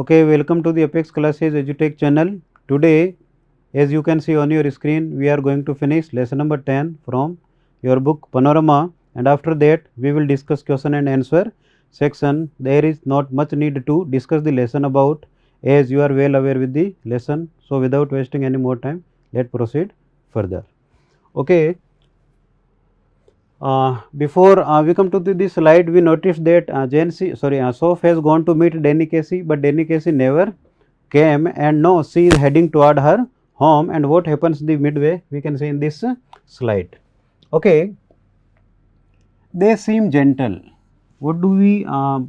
Okay, welcome to the Apex Classes EduTech channel. Today, as you can see on your screen, we are going to finish lesson number 10 from your book Panorama, and after that we will discuss question and answer section. There is not much need to discuss the lesson about, as you are well aware with the lesson. So without wasting any more time, let's proceed further. Okay. Before we come to this slide, we noticed that Soph has gone to meet Danny Casey, but Danny Casey never came, and now she is heading toward her home. And what happens the midway, we can see in this slide. Okay, they seem gentle. What do we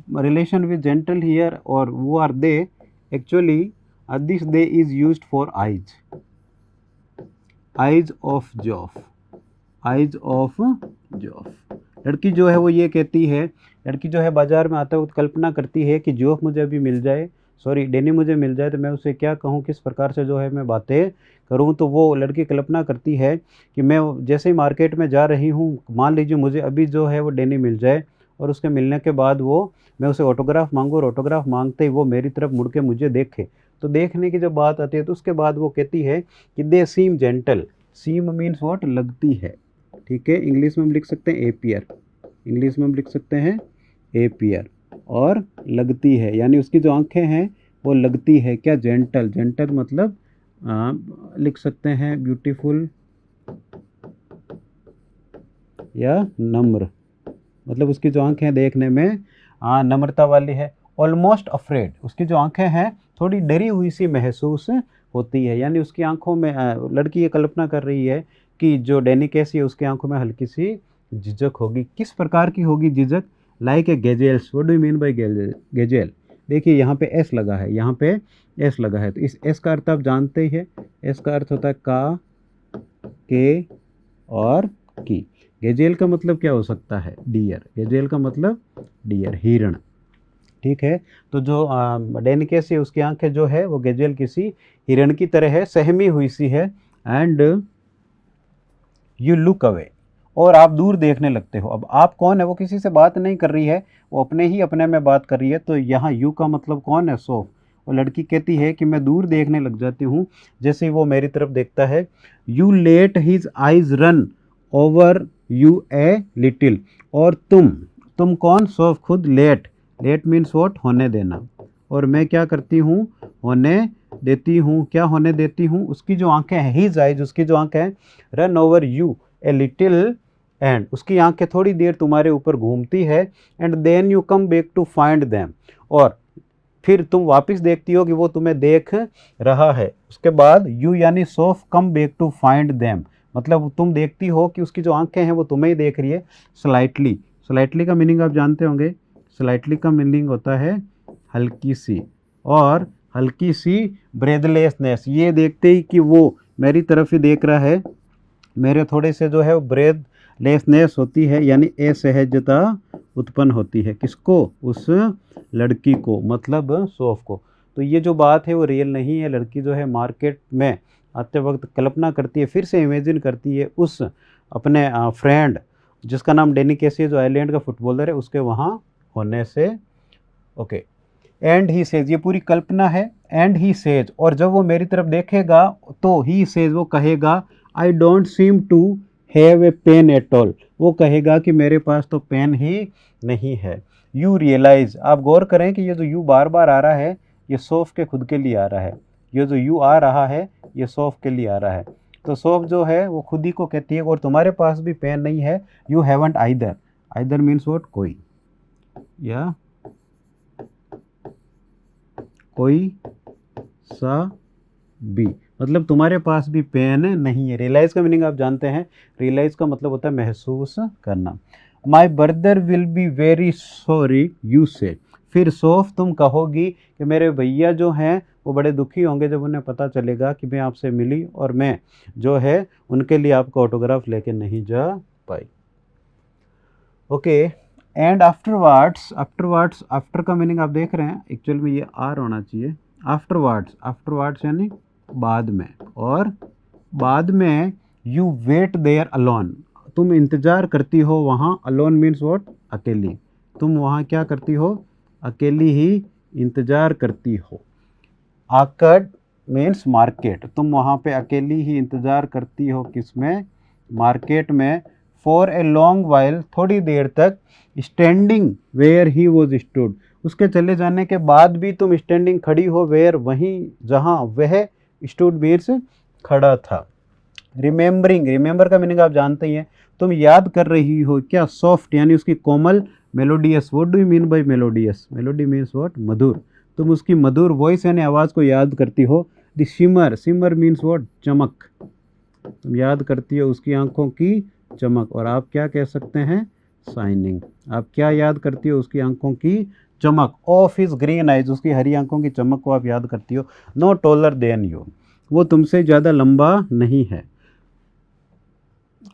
relation with gentle here, or who are they? Actually, this they is used for eyes. Eyes of Joph. Eyes of Geoff. लड़की जो है वो ये कहती है, लड़की जो है बाजार में आता है, कल्पना करती है कि जोफ मुझे अभी मिल जाए, डैनी मुझे मिल जाए तो मैं उसे क्या कहूँ, किस प्रकार से जो है मैं बातें करूँ। तो वो लड़की कल्पना करती है कि मैं जैसे ही मार्केट में जा रही हूँ, मान लीजिए मुझे अभी जो है वो डैनी मिल जाए, और उसके मिलने के बाद वो मैं उसे ऑटोग्राफ मांगूँ, और ऑटोग्राफ मांगते ही वो मेरी तरफ मुड़ के मुझे देखे। तो देखने की जब बात आती है तो उसके बाद वो कहती है कि दे सीम जेंटल। सीम मीन्स व्हाट, लगती है। ठीक है, इंग्लिश में हम लिख सकते हैं एपियर, इंग्लिश में हम लिख सकते हैं एपियर, और लगती है यानी उसकी जो आंखें हैं वो लगती है। क्या, जेंटल। जेंटल मतलब लिख सकते हैं ब्यूटीफुल या नम्र, मतलब उसकी जो आंखें हैं देखने में नम्रता वाली है। ऑलमोस्ट अफ्रेड, उसकी जो आंखें हैं थोड़ी डरी हुई सी महसूस होती है, यानी उसकी आंखों में लड़की ये कल्पना कर रही है कि जो डैनी कैसी है उसकी आंखों में हल्की सी झिझक होगी। किस प्रकार की होगी झिझक? Like a gazelles. What do you mean by gazelle? देखिए यहाँ पे एस लगा है, यहाँ पे एस लगा है, तो इस एस का अर्थ आप जानते ही है। एस का अर्थ होता है का, के और की। गेजेल का मतलब क्या हो सकता है? डियर। गेजेल का मतलब डियर, हिरण। ठीक है, तो जो डैनी कैसी है उसकी आंखें जो है वो गेजेल किसी हिरण की तरह है, सहमी हुई सी है। एंड यू लुक अवे, और आप दूर देखने लगते हो। अब आप कौन है? वो किसी से बात नहीं कर रही है, वो अपने में बात कर रही है। तो यहाँ यू का मतलब कौन है? सोफ। और लड़की कहती है कि मैं दूर देखने लग जाती हूँ जैसे ही वो मेरी तरफ देखता है। You let his eyes run over you a little, और तुम कौन? सोफ खुद। लेट, लेट मीन्स व्हाट, होने देना। और मैं क्या करती हूँ? होने देती हूँ। क्या होने देती हूँ? उसकी जो आंखें हैं, हिज आइज, उसकी जो आंखें हैं, run over you a little, and उसकी आंखें थोड़ी देर तुम्हारे ऊपर घूमती है। And then you come back to find them, और फिर तुम वापस देखती हो कि वो तुम्हें देख रहा है। उसके बाद यू यानी Sophie come back to find them, मतलब तुम देखती हो कि उसकी जो आंखें हैं वो तुम्हें ही देख रही है। स्लाइटली, स्लाइटली का मीनिंग आप जानते होंगे। स्लाइटली का मीनिंग होता है हल्की सी, और हल्की सी ब्रेथलेसनेस, ये देखते ही कि वो मेरी तरफ ही देख रहा है, मेरे थोड़े से जो है ब्रेथलेसनेस होती है, यानी असहजता उत्पन्न होती है। किसको? उस लड़की को, मतलब सोफ को। तो ये जो बात है वो रियल नहीं है। लड़की जो है मार्केट में आते वक्त कल्पना करती है, फिर से इमेजिन करती है उस अपने फ्रेंड जिसका नाम डैनी कैसी है, जो आयरलैंड का फुटबॉलर है, उसके वहाँ होने से। ओके, एंड ही सेज, ये पूरी कल्पना है। एंड ही सेज, और जब वो मेरी तरफ देखेगा तो ही सेज, वो कहेगा, I don't seem to have a pain at all, वो कहेगा कि मेरे पास तो पेन ही नहीं है। यू रियलाइज, आप गौर करें कि ये जो यू बार बार आ रहा है ये सोफ के खुद के लिए आ रहा है। ये जो यू आ रहा है ये सोफ के लिए आ रहा है। तो सोफ जो है वो खुद ही को कहती है, और तुम्हारे पास भी पेन नहीं है। You haven't either, either means what, कोई, या कोई सा भी, मतलब तुम्हारे पास भी पेन नहीं है। रियलाइज का मीनिंग आप जानते हैं। रियलाइज का मतलब होता है महसूस करना। My brother will be very sorry you से, फिर सोफ तुम कहोगी कि मेरे भैया जो हैं वो बड़े दुखी होंगे जब उन्हें पता चलेगा कि मैं आपसे मिली और मैं जो है उनके लिए आपका ऑटोग्राफ लेके नहीं जा पाई। Okay, and afterwards, afterwards, after का मीनिंग आप देख रहे हैं, एक्चुअल में ये आर होना चाहिए। आफ्टरवर्ड्स, आफ्टरवर्ड्स यानी बाद में, और बाद में यू वेट देयर अलोन, तुम इंतज़ार करती हो वहाँ। अलोन मीन्स व्हाट, अकेली। तुम वहाँ क्या करती हो? अकेली ही इंतज़ार करती हो। आकर्ड मीन्स मार्केट, तुम वहाँ पे अकेली ही इंतज़ार करती हो, किसमें, मार्केट में। फॉर ए लॉन्ग वाइल, थोड़ी देर तक। Standing where he was stood, उसके चले जाने के बाद भी तुम स्टैंडिंग खड़ी हो, वेयर वहीं जहाँ वह स्टूड मीन्स खड़ा था। रिमेंबरिंग, रिमेंबर का मीनिंग आप जानते ही हैं, तुम याद कर रही हो क्या, सॉफ्ट यानी उसकी कोमल, melodious, what do you mean by melodious, melody means what, मधुर, तुम उसकी मधुर वॉइस यानी आवाज़ को याद करती हो। The shimmer, shimmer means what, चमक, तुम याद करती हो उसकी आंखों की चमक। और आप क्या कह सकते हैं, शाइनिंग, आप क्या याद करती हो, उसकी आंखों की चमक। ऑफ हिज ग्रीन आइज, उसकी हरी आंखों की चमक को आप याद करती हो। नो टॉलर देन यू, वो तुमसे ज़्यादा लंबा नहीं है।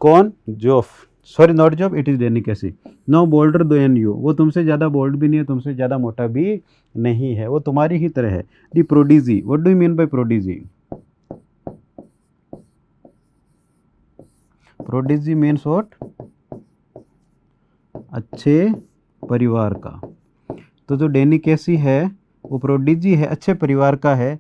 कौन, Geoff, sorry not Geoff, it is Danny Casey. No boulder then you, वो तुमसे ज़्यादा बोल्ड भी नहीं है, तुमसे ज़्यादा मोटा भी नहीं है, वो तुम्हारी ही तरह है। The prodigy, what do you mean by prodigy, prodigy means what, अच्छे परिवार का। तो जो डेनी कैसी है वो प्रोडिजी है, अच्छे परिवार का है।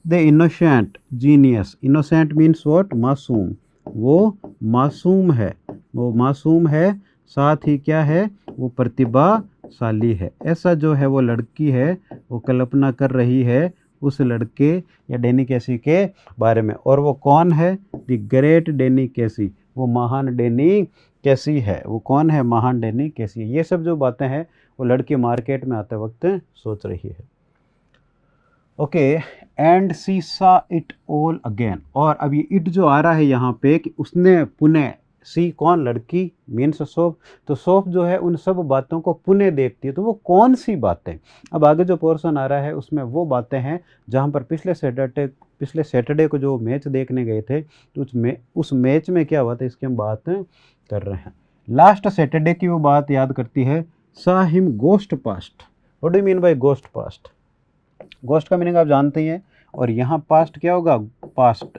The innocent genius, innocent means what, मासूम, वो मासूम है, वो मासूम है, साथ ही क्या है, वो प्रतिभाशाली है। ऐसा जो है वो लड़की है, वो कल्पना कर रही है उस लड़के या डेनी कैसी के बारे में। और वो कौन है, द ग्रेट डेनी कैसी, वो महान डेनी कैसी है। वो कौन है, महान डेनी कैसी है। ये सब जो बातें हैं वो लड़की मार्केट में आते वक्त सोच रही है। ओके, एंड सी सा इट ऑल अगेन, और अब ये इट जो आ रहा है यहाँ पे कि उसने पुनः, सी कौन, लड़की मीन्स सोफ, तो सोफ जो है उन सब बातों को पुनः देखती है। तो वो कौन सी बातें, अब आगे जो पोर्शन आ रहा है उसमें वो बातें हैं जहाँ पर पिछले सैटरडे को जो मैच देखने गए थे, तो उस मैच में क्या हुआ था इसकी हम बात कर रहे हैं। लास्ट सैटरडे की वो बात याद करती है। सा him ghost past, what do you mean bye ghost past, ghost का मीनिंग आप जानते ही हैं, और यहाँ पास्ट क्या होगा, पास्ट,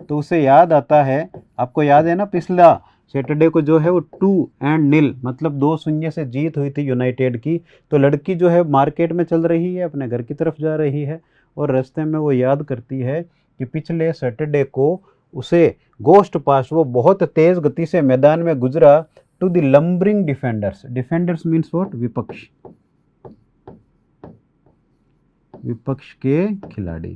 तो उसे याद आता है, आपको याद है ना पिछला सैटरडे को जो है वो 2-0 मतलब 2-0 से जीत हुई थी यूनाइटेड की। तो लड़की जो है मार्केट में चल रही है, अपने घर की तरफ जा रही है, और रास्ते में वो याद करती है कि पिछले सैटरडे को उसे गोस्ट पास, वो बहुत तेज़ गति से मैदान में गुजरा, to the lumbering defenders, defenders means what, विपक्ष, विपक्ष के खिलाड़ी।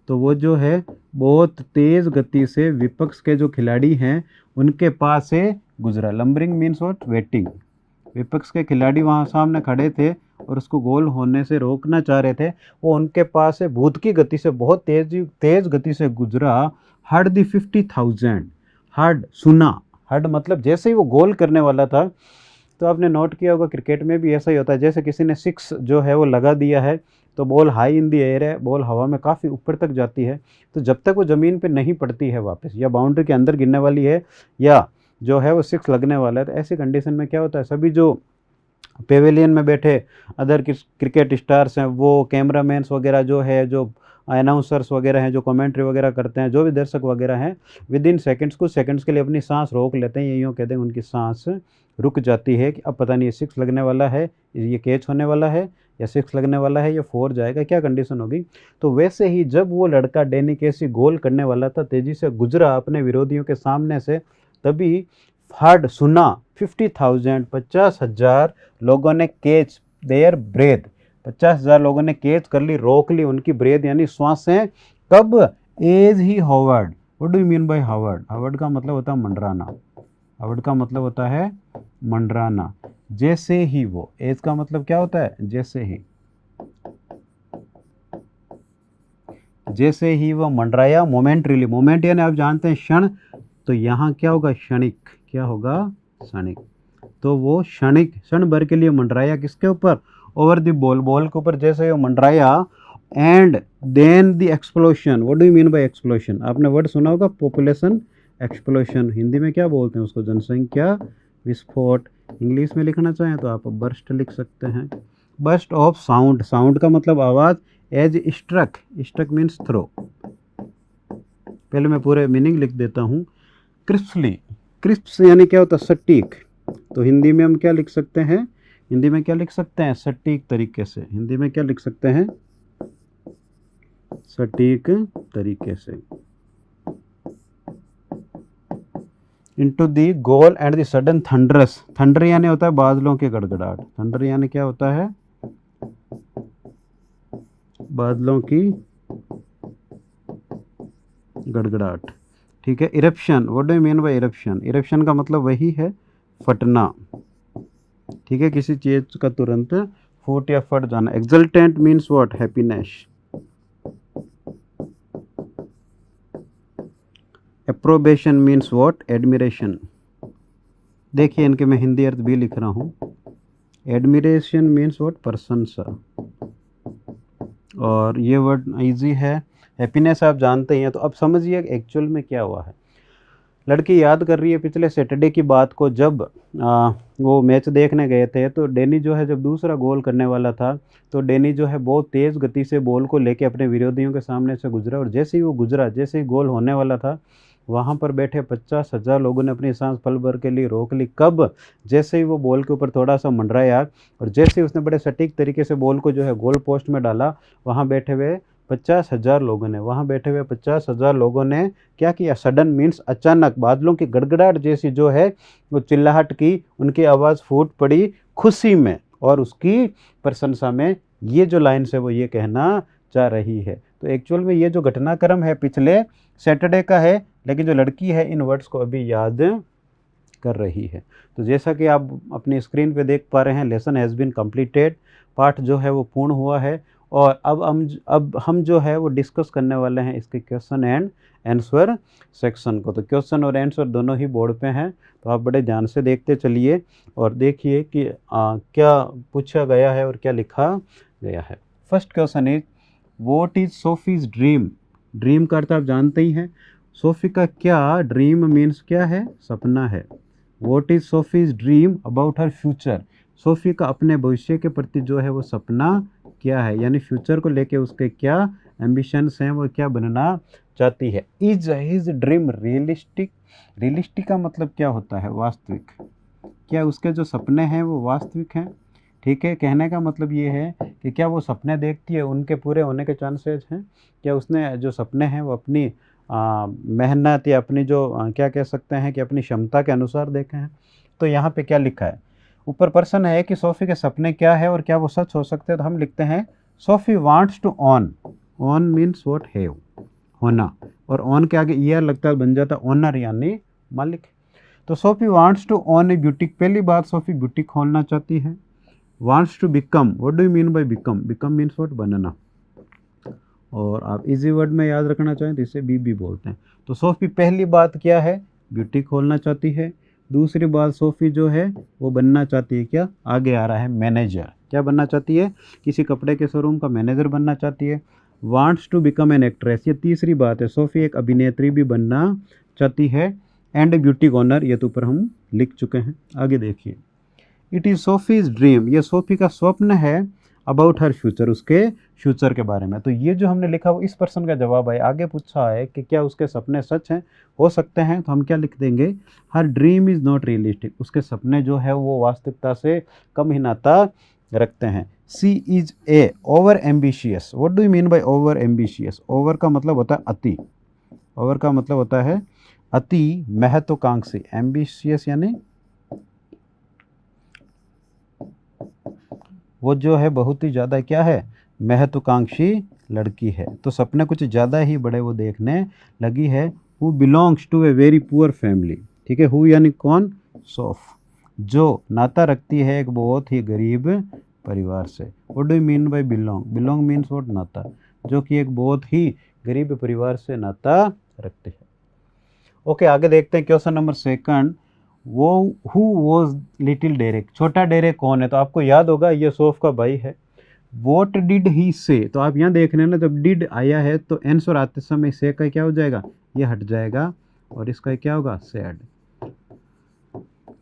तो वो जो है बहुत तेज़ गति से विपक्ष के जो खिलाड़ी हैं उनके पास से गुजरा। लंबरिंग मीन्स व्हाट, वेटिंग, विपक्ष के खिलाड़ी वहाँ सामने खड़े थे और उसको गोल होने से रोकना चाह रहे थे, वो उनके पास से भूत की गति से बहुत तेज गति से गुजरा। हर्ड दी 50,000, हर्ड सुना, हर्ड मतलब जैसे ही वो गोल करने वाला था, तो आपने नोट किया होगा क्रिकेट में भी ऐसा ही होता है, जैसे किसी ने 6 जो है वो लगा दिया है, तो ball high in the air है, बॉल हवा में काफ़ी ऊपर तक जाती है, तो जब तक वो ज़मीन पे नहीं पड़ती है वापस, या बाउंड्री के अंदर गिरने वाली है, या जो है वो 6 लगने वाला है, तो ऐसी कंडीशन में क्या होता है, सभी जो पेवेलियन में बैठे अदर क्रिकेट स्टार्स हैं, वो कैमरामैन्स वगैरह जो है, जो अनाउंसर्स वगैरह हैं, जो कमेंट्री वगैरह करते हैं, जो भी दर्शक वगैरह हैं, विद इन सेकेंड्स, कुछ सेकंड्स के लिए अपनी सांस रोक लेते हैं, यूँ कहते हैं उनकी सांस रुक जाती है कि अब पता नहीं ये 6 लगने वाला है, ये कैच होने वाला है, या 6 लगने वाला है, या 4 जाएगा, क्या कंडीशन होगी। तो वैसे ही जब वो लड़का डेनी कैसी गोल करने वाला था, तेज़ी से गुजरा अपने विरोधियों के सामने से, तभी हर्ड सुना 50,000 50,000 लोगों ने कैच देयर ब्रेथ, 50,000 लोगों ने कैच कर ली, रोक ली उनकी ब्रेथ यानी श्वासें। कब, as he hovered, what do you mean by hovered, hovered का मतलब होता है मंडराना, हॉवर्ड का मतलब होता है मंडराना। जैसे ही वो, एज का मतलब क्या होता है, जैसे ही, जैसे ही वो मंडराया, मोमेंटरीली, मोमेंट यानी आप जानते हैं क्षण, तो यहाँ क्या होगा, क्षणिक, क्या होगा, क्षणिक। तो वो क्षणिक, क्षण भर के लिए मंडराया, किसके ऊपर, ओवर द बॉल, बॉल के ऊपर जैसे वो मंडराया। And then the explosion, what do you mean by explosion, आपने वर्ड सुना होगा पॉपुलेशन एक्सप्लोशन, हिंदी में क्या बोलते हैं उसको, जनसंख्या विस्फोट। इंग्लिश में लिखना चाहें तो आप बर्स्ट लिख सकते हैं। बर्स्ट ऑफ साउंड, साउंड का मतलब आवाज़। As struck, struck means throw. पहले मैं पूरे मीनिंग लिख देता हूँ। क्रिस्पली, क्रिस्प यानी क्या होता है, सटीक, तो हिंदी में हम क्या लिख सकते हैं, हिंदी में क्या लिख सकते हैं? सटीक तरीके से। हिंदी में क्या लिख सकते हैं? सटीक तरीके से। Into the goal and the sudden thunderous. Thunder यानी होता है बादलों के गड़गड़ाहट। थंडर यानी क्या होता है? बादलों की गड़गड़ाहट। ठीक है। Eruption, what do you mean bye eruption? Eruption का मतलब वही है फटना। ठीक है, किसी चीज का तुरंत फूट या फट जाना। Exultant means what? Happiness. Approbation means what? Admiration. देखिए इनके मैं हिंदी अर्थ भी लिख रहा हूँ। Admiration means what? प्रशंसा। और ये वर्ड इजी है। हैप्पीनेस आप जानते ही हैं। तो अब समझिए एक्चुअल में क्या हुआ है। लड़की याद कर रही है पिछले सैटरडे की बात को, जब वो मैच देखने गए थे तो डैनी जो है जब दूसरा गोल करने वाला था तो डैनी जो है बहुत तेज़ गति से बॉल को लेके अपने विरोधियों के सामने से गुजरा, और जैसे ही वो गुजरा, जैसे ही गोल होने वाला था, वहाँ पर बैठे 50,000 लोगों ने अपनी सांस पल भर के लिए रोक ली। कब? जैसे ही वो बॉल के ऊपर थोड़ा सा मंडराया और जैसे ही उसने बड़े सटीक तरीके से बॉल को जो है गोल पोस्ट में डाला, वहाँ बैठे हुए 50,000 लोगों ने, वहाँ बैठे हुए 50,000 लोगों ने क्या किया? सडन मीन्स अचानक, बादलों की गड़गड़ाहट जैसी जो है वो चिल्लाहट की, उनकी आवाज़ फूट पड़ी खुशी में और उसकी प्रशंसा में। ये जो लाइन्स है वो ये कहना चाह रही है। तो एक्चुअल में ये जो घटनाक्रम है पिछले सैटरडे का है, लेकिन जो लड़की है इन वर्ड्स को अभी याद कर रही है। तो जैसा कि आप अपनी स्क्रीन पे देख पा रहे हैं, लेसन हैज़ बीन कंप्लीटेड। पाठ जो है वो पूर्ण हुआ है और अब हम जो है वो डिस्कस करने वाले हैं इसके क्वेश्चन एंड आंसर सेक्शन को। तो क्वेश्चन और आंसर दोनों ही बोर्ड पे हैं, तो आप बड़े ध्यान से देखते चलिए और देखिए कि क्या पूछा गया है और क्या लिखा गया है। First question is what is Sophie's dream? Dream का अर्थ आप जानते ही हैं। सोफी का क्या ड्रीम मीन्स क्या है? सपना है। What is Sophie's dream about her future? Sophie का अपने भविष्य के प्रति जो है वो सपना क्या है, यानी फ्यूचर को लेके उसके क्या एम्बिशंस हैं, वो क्या बनना चाहती है। Is his dream realistic? Realistic का मतलब क्या होता है? वास्तविक। क्या उसके जो सपने हैं वो वास्तविक हैं? ठीक है, कहने का मतलब ये है कि क्या वो सपने देखती है, उनके पूरे होने के चांसेस हैं? क्या उसने जो सपने हैं वो अपनी मेहनत या अपनी जो क्या कह सकते हैं कि अपनी क्षमता के अनुसार देखे हैं? तो यहाँ पे क्या लिखा है? ऊपर प्रश्न है कि सोफी के सपने क्या है और क्या वो सच हो सकते हैं। तो हम लिखते हैं Sophie wants to own. Own means what? Have, होना, और ऑन के आगे ईयर लगता है, बन जाता ओनर यानी मालिक। तो Sophie wants to own a boutique. पहली बात, सोफी ब्यूटिक खोलना चाहती है। Wants to become, what do you mean by become? Become means what? बनना। और आप इजी वर्ड में याद रखना चाहें तो इसे बी बोलते हैं। तो सोफी पहली बात क्या है? ब्यूटी खोलना चाहती है। दूसरी बात, सोफी जो है वो बनना चाहती है क्या? आगे आ रहा है मैनेजर। क्या बनना चाहती है? किसी कपड़े के शोरूम का मैनेजर बनना चाहती है। Wants to become an actress, ये तीसरी बात है। सोफी एक अभिनेत्री भी बनना चाहती है। एंड ए ब्यूटी ऑनर, ये तो ऊपर हम लिख चुके हैं। आगे देखिए, इट इज़ सोफीज ड्रीम, ये सोफी का स्वप्न है। अबाउट हर फ्यूचर, उसके फ्यूचर के बारे में। तो ये जो हमने लिखा वो इस प्रश्न का जवाब है। आगे पूछा है कि क्या उसके सपने सच हैं, हो सकते हैं, तो हम क्या लिख देंगे? Her dream is not realistic, उसके सपने जो है वो वास्तविकता से कम ही नाता रखते हैं। She is a over ambitious. What do you mean by over ambitious? Over का मतलब होता है अति। ओवर का मतलब होता है अति महत्वाकांक्षी। एम्बिशियस यानी वो जो है बहुत ही ज़्यादा क्या है? महत्वाकांक्षी लड़की है। तो सपने कुछ ज़्यादा ही बड़े वो देखने लगी है। Who belongs to a very poor family. ठीक है, हु यानी कौन? सोफ, जो नाता रखती है एक बहुत ही गरीब परिवार से। What do you mean bye belong? Belong means what? नाता, जो कि एक बहुत ही गरीब परिवार से नाता रखते हैं। ओके, आगे देखते हैं क्वेश्चन नंबर सेकंड। वो हु वॉज लिटिल डेरेक? छोटा डेरेक कौन है? तो आपको याद होगा ये सोफ का भाई है। वॉट डिड ही से? तो आप यहाँ देख रहे हैं ना, जब डिड आया है तो आंसर आते समय से का क्या हो जाएगा? ये हट जाएगा और इसका क्या होगा? सेड।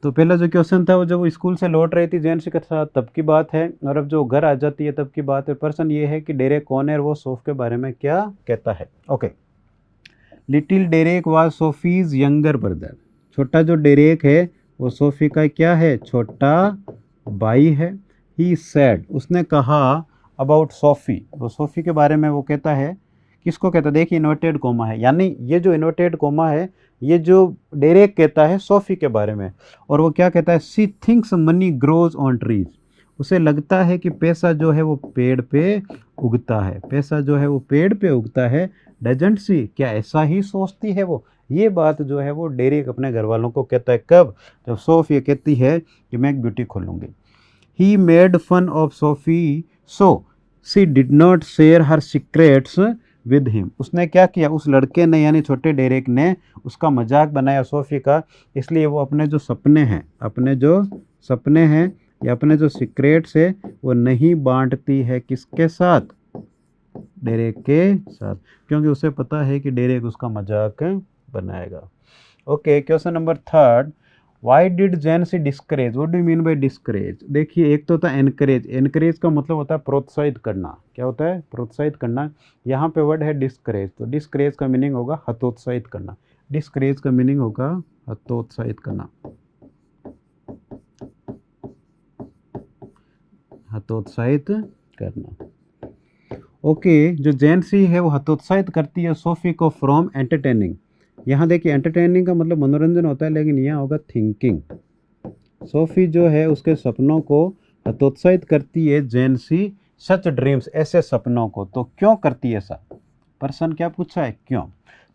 तो पहला जो क्वेश्चन था वो जब वो स्कूल से लौट रही थी जेंट्स के साथ तब की बात है, और अब जो घर आ जाती है तब की बात है। प्रश्न ये है कि डेरेक कौन है और वो सोफ के बारे में क्या कहता है। Okay, little Derek was Sophie's younger brother. छोटा जो डेरेक है वो सोफी का क्या है? छोटा बाई है। ही सैड, उसने कहा अबाउट सोफ़ी, वो सोफ़ी के बारे में वो कहता है, किसको कहता है, देखिए इन्वर्टेड कोमा है, यानी ये जो इन्वर्टेड कोमा है ये जो डेरेक कहता है सोफ़ी के बारे में। और वो क्या कहता है, she thinks money grows on trees, उसे लगता है कि पैसा जो है वो पेड़ पे उगता है, पैसा जो है वो पेड़ पे उगता है। डजंट सी, क्या ऐसा ही सोचती है वो। ये बात जो है वो डेरेक अपने घर वालों को कहता है, कब, जब सोफ़ी ये कहती है कि मैं एक ब्यूटी खोलूँगी। He made fun of Sophie so she did not share her secrets with him, उसने क्या किया, उस लड़के ने यानी छोटे डेरेक ने उसका मजाक बनाया सोफ़ी का, इसलिए वो अपने जो सपने हैं, अपने जो सपने हैं या अपने जो सीक्रेट्स है वो नहीं बांटती है, किसके साथ, डेरेक के साथ, क्योंकि उसे पता है कि डेरेक उसका मजाक बनाएगा। Okay, question number 3, why did जेंसी discourage, what do you mean bye discourage. देखिए एक तो होता है एनकरेज, एनकरेज का मतलब होता है प्रोत्साहित करना, क्या होता है, प्रोत्साहित करना। यहाँ पे वर्ड है डिस्करेज, तो डिस्करेज का मीनिंग होगा हतोत्साहित करना, डिस्करेज का मीनिंग होगा हतोत्साहित करना, हतोत्साहित करना। ओके, जो जेंसी है वो हतोत्साहित करती है सोफ़ी को फ्रॉम एंटरटेनिंग। यहाँ देखिए एंटरटेनिंग का मतलब मनोरंजन होता है, लेकिन यहाँ होगा थिंकिंग। सोफ़ी जो है उसके सपनों को हतोत्साहित करती है जेंसी सच ड्रीम्स, ऐसे सपनों को। तो क्यों करती है ऐसा, पर्सन क्या पूछा है, क्यों।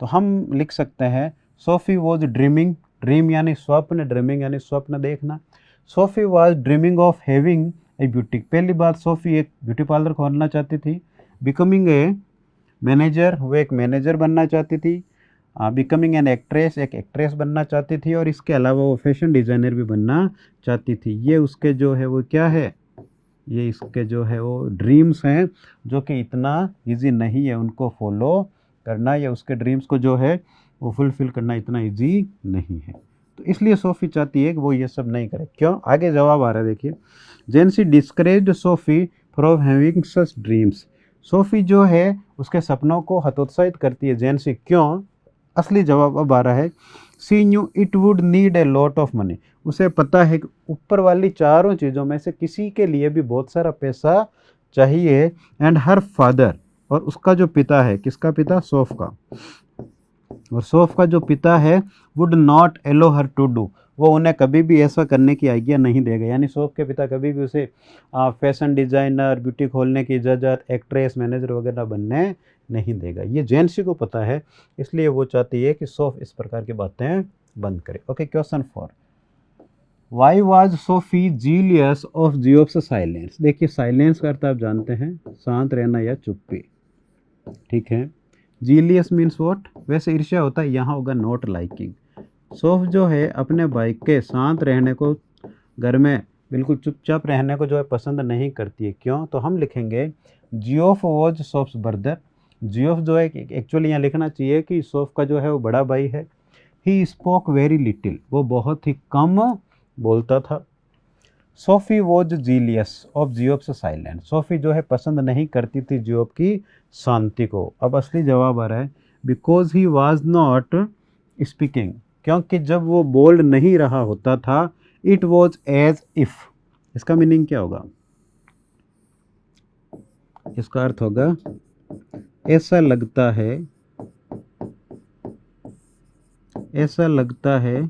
तो हम लिख सकते हैं सोफ़ी वॉज ड्रीमिंग, ड्रीम यानी स्वप्न, ड्रीमिंग यानी स्वप्न देखना। SoFi was dreaming of having a beauty, पहली बात सोफ़ी एक ब्यूटी पार्लर खोलना चाहती थी। बिकमिंग ए मैनेजर, वो एक मैनेजर बनना चाहती थी। बिकमिंग एन एक्ट्रेस, एक एक्ट्रेस बनना चाहती थी। और इसके अलावा वो फैशन डिज़ाइनर भी बनना चाहती थी। ये उसके जो है वो क्या है, ये इसके जो है वो ड्रीम्स हैं, जो कि इतना इजी नहीं है उनको फॉलो करना, या उसके ड्रीम्स को जो है वो फुलफ़िल करना इतना इजी नहीं है। तो इसलिए सोफ़ी चाहती है कि वो ये सब नहीं करे। क्यों, आगे जवाब आ रहा है देखिए। Jansie discouraged Sophie from having such dreams, Sophie जो है उसके सपनों को हतोत्साहित करती है जेंसी, क्यों। असली जवाब अब आ रहा है, she knew it would need a lot of money, उसे पता है कि ऊपर वाली चारों चीज़ों में से किसी के लिए भी बहुत सारा पैसा चाहिए। एंड हर फादर, और उसका जो पिता है, किसका पिता, सोफ़ का, और सोफ़ का जो पिता है would not allow her to do, वो उन्हें कभी भी ऐसा करने की आज्ञा नहीं देगा। यानी सोफ़ के पिता कभी भी उसे फैशन डिज़ाइनर, ब्यूटी खोलने की इजाज़त, एक्ट्रेस, मैनेजर वगैरह बनने नहीं देगा। ये जेंसी को पता है, इसलिए वो चाहती है कि सोफ़ इस प्रकार की बातें बंद करे। Okay, question 4, why was Sophie jealous of Geoff's silence. देखिए साइलेंस का अर्थ आप जानते हैं, शांत रहना या चुप्पी, ठीक है। जीलियस मीन्स व्हाट, वैसे ईर्ष्या होता है, यहाँ होगा नॉट लाइकिंग। सोफ़ जो है अपने भाई के शांत रहने को, घर में बिल्कुल चुपचाप रहने को जो है पसंद नहीं करती है। क्यों, तो हम लिखेंगे जियोफ वॉज सोफ़्स ब्रदर। जियोफ जो है एक्चुअली यहाँ लिखना चाहिए कि सोफ़ का जो है वो बड़ा भाई है। ही स्पोक वेरी लिटिल, वो बहुत ही कम बोलता था। Sophie was jealous of Geoff's silence, Sophie जो है पसंद नहीं करती थी जियोप की शांति को। अब असली जवाब आ रहा है, because he was not speaking, क्योंकि जब वो बोल नहीं रहा होता था, इट वॉज एज इफ, इसका मीनिंग क्या होगा, इसका अर्थ होगा ऐसा लगता है, ऐसा लगता है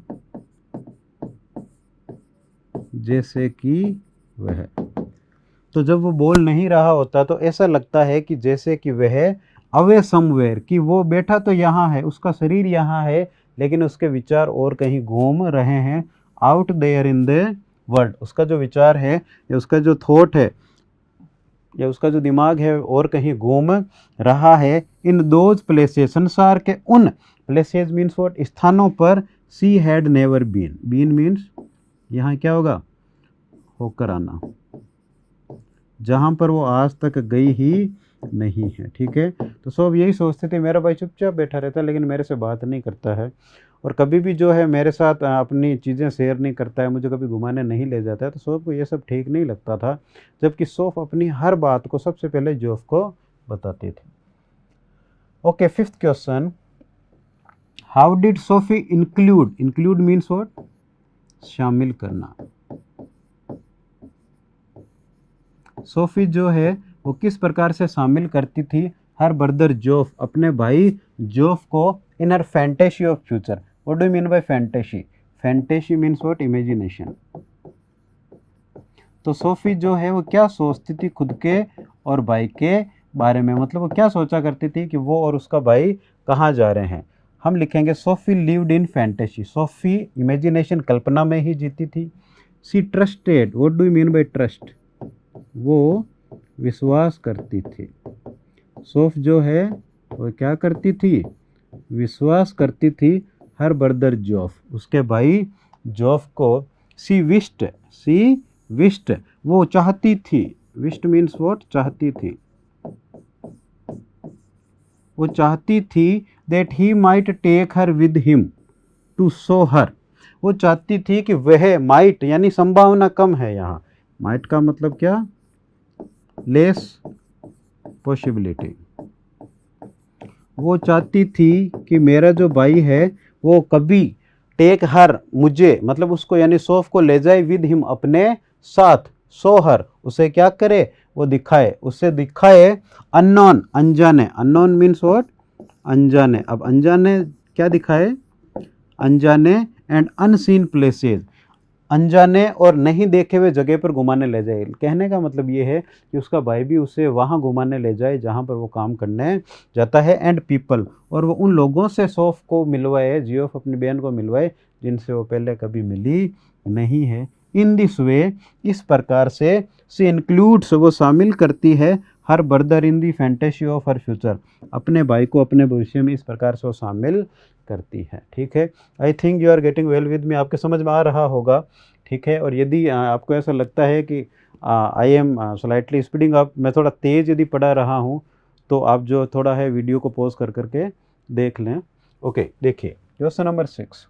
जैसे कि वह, तो जब वो बोल नहीं रहा होता तो ऐसा लगता है कि जैसे कि वह अवे समवेयर, कि वो बैठा तो यहाँ है, उसका शरीर यहाँ है, लेकिन उसके विचार और कहीं घूम रहे हैं। Out there in the world, उसका जो विचार है या उसका जो थॉट है या उसका जो दिमाग है और कहीं घूम रहा है। इन दोज प्लेसेस, संसार के उन, प्लेसेस मीन्स व्हाट, स्थानों पर, she had never been, been means यहाँ क्या होगा, होकर आना, जहाँ पर वो आज तक गई ही नहीं है, ठीक है। तो सब यही सोचते थे मेरा भाई चुपचाप बैठा रहता है, लेकिन मेरे से बात नहीं करता है, और कभी भी जो है मेरे साथ अपनी चीज़ें शेयर नहीं करता है, मुझे कभी घुमाने नहीं ले जाता है। तो सोफ़ को ये सब ठीक नहीं लगता था, जबकि सोफ़ अपनी हर बात को सबसे पहले जोफ को बताती थी। Okay, 5th question, how did SoFi include, include means what, शामिल करना, सोफी जो है वो किस प्रकार से शामिल करती थी हर ब्रदर जोफ, अपने भाई जोफ को, in her fantasy of future. What do you mean by fantasy? Fantasy means what? Imagination. तो सोफी जो है वो क्या सोचती थी खुद के और भाई के बारे में, मतलब वो क्या सोचा करती थी कि वो और उसका भाई कहाँ जा रहे हैं। हम लिखेंगे Sophie lived in fantasy. Sophie imagination, कल्पना में ही जीती थी। She trusted, what do you mean by trust? वो विश्वास करती थी। सोफ जो है वो क्या करती थी? विश्वास करती थी हर ब्रदर जोफ, उसके भाई जोफ को। सी विश्ड, वो चाहती थी। Wished means what? चाहती थी। वो चाहती थी that he might take her with him to show her. वो चाहती थी कि वह माइट, यानी संभावना कम है यहाँ। माइट का मतलब क्या? Less possibility. वो चाहती थी कि मेरा जो भाई है वो कभी टेक हर, मुझे मतलब उसको यानी सोफ को ले जाए, विद हिम अपने साथ, शो हर उसे क्या करे? वो दिखाए, उसे दिखाए अननोन, अनजाने। Unknown means what? अनजाने। अब अनजाने क्या दिखाए? अनजाने एंड अनसीन प्लेसेस, अनजाने और नहीं देखे हुए जगह पर घुमाने ले जाए। कहने का मतलब ये है कि उसका भाई भी उसे वहाँ घुमाने ले जाए जहाँ पर वो काम करने जाता है। एंड पीपल, और वो उन लोगों से सोफ को मिलवाए, जियोफ अपनी बहन को मिलवाए जिनसे वो पहले कभी मिली नहीं है। इन दिस वे, इस प्रकार से, सी इंक्लूड्स, वो शामिल करती है her brother in the fantasy of her future, अपने भाई को अपने भविष्य में इस प्रकार से वो शामिल करती है। ठीक है, I think you are getting well with me, आपके समझ में आ रहा होगा। ठीक है, और यदि आपको ऐसा लगता है कि I am slightly speeding up, मैं थोड़ा तेज़ यदि पढ़ा रहा हूँ, तो आप जो थोड़ा है वीडियो को पॉज कर करके देख लें। ओके, देखिए question number 6,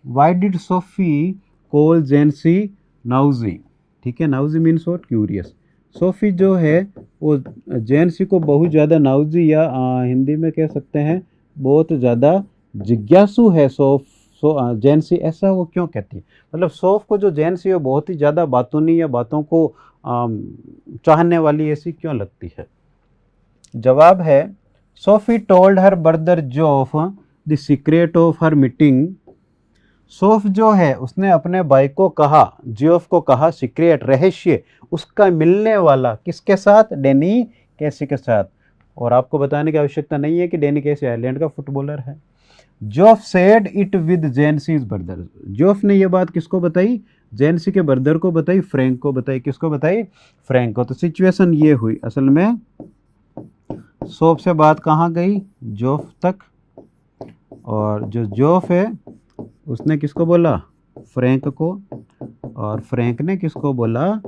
why did Sophie call Jansie nosey? ठीक है, nosey means what? Curious. Sophie जो है वो जेंसी को बहुत ज़्यादा, नाउजी या हिंदी में कह सकते हैं बहुत ज़्यादा जिज्ञासु है जेंसी, ऐसा वो क्यों कहती है? मतलब सोफ को जो जेंसी है बहुत ही ज़्यादा बातूनी या बातों को चाहने वाली ऐसी क्यों लगती है? जवाब है, Sophie told her brother Geoff the secret of her meeting. Sophie जो है उसने अपने भाई को कहा, जियोफ को कहा, सीक्रेट, रहस्य उसका मिलने वाला किसके साथ? डेनी कैसी के साथ। और आपको बताने की आवश्यकता नहीं है कि डेनी कैसी आयरलैंड का फुटबॉलर है। Geoff said it with Jansie's brother. Geoff ने यह बात किसको बताई? जेंसी के ब्रदर को बताई, फ्रैंक को बताई। किसको बताई? फ्रैंक को। तो सिचुएशन ये हुई, असल में सोफ से बात कहाँ गई? जोफ तक। और जो जोफ है उसने किसको बोला? फ्रैंक को। और फ्रैंक ने किसको बोला?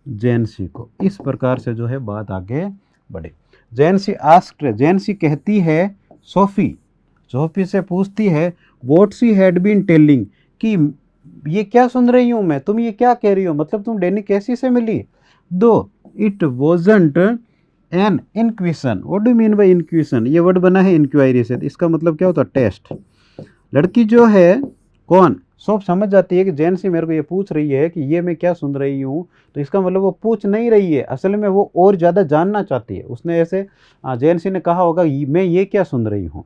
जेंसी को। इस प्रकार से जो है बात आगे बढ़ी। जेंसी आस्क्ड, जेंसी कहती है सोफी से पूछती है what she had been telling, कि ये क्या सुन रही हूँ मैं, तुम ये क्या कह रही हो, मतलब तुम डेनी कैसी से मिली? Though it wasn't an inquisition. What do mean by inquisition? ये वर्ड बना है इंक्वायरी से, इसका मतलब क्या होता है? टेस्ट। लड़की जो है कौन? सोफ समझ जाती है कि जेंसी मेरे को ये पूछ रही है कि ये मैं क्या सुन रही हूँ, तो इसका मतलब वो पूछ नहीं रही है, असल में वो और ज़्यादा जानना चाहती है। उसने ऐसे जेंसी ने कहा होगा मैं ये क्या सुन रही हूँ,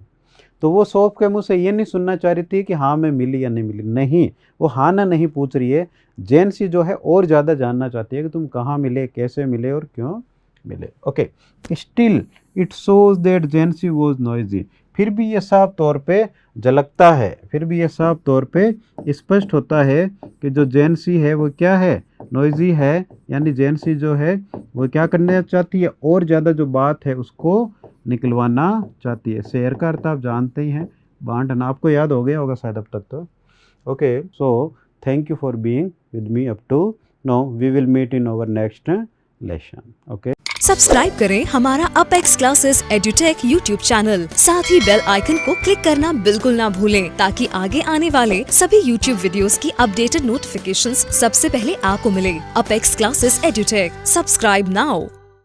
तो वो सोफ के मुंह से ये नहीं सुनना चाह रही थी कि हाँ मैं मिली या नहीं मिली, नहीं, वो हाँ ना नहीं पूछ रही है। जेंसी जो है और ज़्यादा जानना चाहती है कि तुम कहाँ मिले, कैसे मिले और क्यों मिले। Okay, still it shows that जेंसी was noisy. फिर भी ये साफ तौर पे झलकता है, फिर भी ये साफ तौर पे स्पष्ट होता है कि जो जेंसी है वो क्या है? नॉइजी है। यानी जेंसी जो है वो क्या करना चाहती है? और ज़्यादा जो बात है उसको निकलवाना चाहती है। शेयर का अर्थ आप जानते ही हैं, बांटना, आपको याद हो गया होगा शायद अब तक तो। Okay, so thank you for being with me up to now. We will meet in our next lesson. Okay, subscribe करें हमारा Apex classes Edutech YouTube channel, साथ ही बेल आइकन को क्लिक करना बिल्कुल ना भूलें, ताकि आगे आने वाले सभी यूट्यूब वीडियोस की अपडेटेड नोटिफिकेशंस सबसे पहले आपको मिले। Apex classes Edutech, subscribe now.